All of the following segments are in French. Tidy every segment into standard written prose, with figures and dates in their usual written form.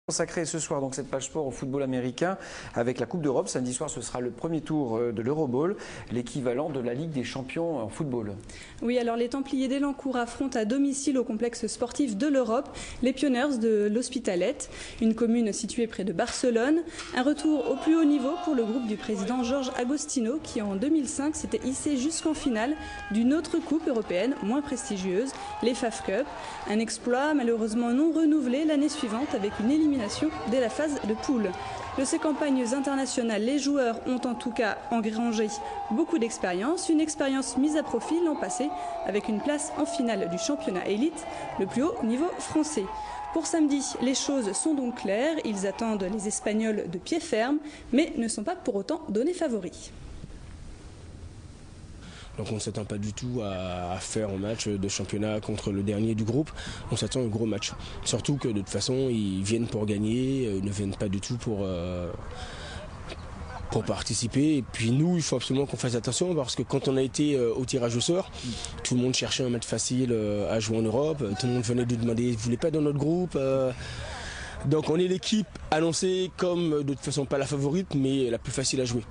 Consacré ce soir donc cette page sport au football américain avec la Coupe d'Europe. Samedi soir, ce sera le premier tour de l'Eurobowl, l'équivalent de la Ligue des champions en football. Oui, alors les Templiers d'Elancourt affrontent à domicile au complexe sportif de l'Europe les Pioners de l'Hospitalet, une commune située près de Barcelone. Un retour au plus haut niveau pour le groupe du président Georges Agostino qui en 2005 s'était hissé jusqu'en finale d'une autre coupe européenne moins prestigieuse, les FAF Cup. Un exploit malheureusement non renouvelé l'année suivante avec une élimination dès la phase de poule. De ces campagnes internationales, les joueurs ont en tout cas engrangé beaucoup d'expérience, une expérience mise à profit l'an passé avec une place en finale du championnat élite, le plus haut niveau français. Pour samedi, les choses sont donc claires, ils attendent les Espagnols de pied ferme, mais ne sont pas pour autant donnés favoris. Donc on ne s'attend pas du tout à faire un match de championnat contre le dernier du groupe. On s'attend à un gros match. Surtout que de toute façon, ils viennent pour gagner, ils ne viennent pas du tout pour participer. Et puis nous, il faut absolument qu'on fasse attention parce que quand on a été au tirage au sort, tout le monde cherchait un match facile à jouer en Europe. Tout le monde venait de demander, vous voulez pas dans notre groupe Donc on est l'équipe annoncée comme de toute façon pas la favorite, mais la plus facile à jouer.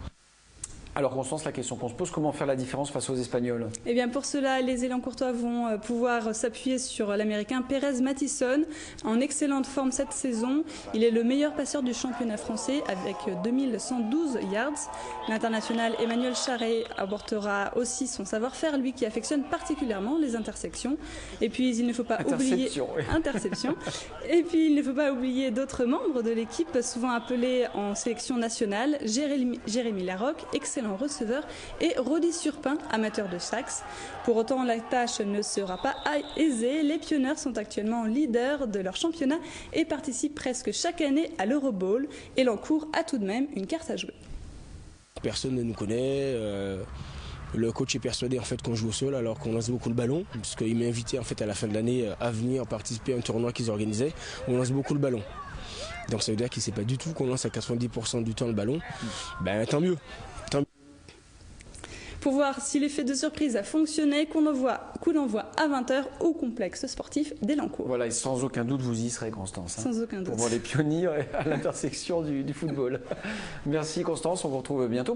Alors Constance, la question qu'on se pose, comment faire la différence face aux Espagnols? Eh bien pour cela, les Élancourtois vont pouvoir s'appuyer sur l'Américain Pérez Mattison, en excellente forme cette saison. Il est le meilleur passeur du championnat français avec 2112 yards. L'international Emmanuel Charret apportera aussi son savoir-faire, lui qui affectionne particulièrement les intersections. Et puis il ne faut pas oublier interception. Et puis il ne faut pas oublier d'autres membres de l'équipe, souvent appelés en sélection nationale, Jérémy Larocque, excellent receveur, et Rodi Surpin, amateur de sax. Pour autant, la tâche ne sera pas aisée. Les Pioners sont actuellement leaders de leur championnat et participent presque chaque année à l'Eurobowl. Elancourt a tout de même une carte à jouer. Personne ne nous connaît. Le coach est persuadé en fait qu'on joue au sol alors qu'on lance beaucoup le ballon, parce qu'il m'a invité en fait à la fin de l'année à venir participer à un tournoi qu'ils organisaient où on lance beaucoup le ballon. Donc ça veut dire qu'il ne sait pas du tout qu'on lance à 90% du temps le ballon. Ben tant mieux. Pour voir si l'effet de surprise a fonctionné, coup d'envoi à 20h au complexe sportif d'Elancourt. Voilà, et sans aucun doute, vous y serez, Constance. Sans aucun doute. Pour voir les pionniers à l'intersection du football. Merci, Constance, on vous retrouve bientôt.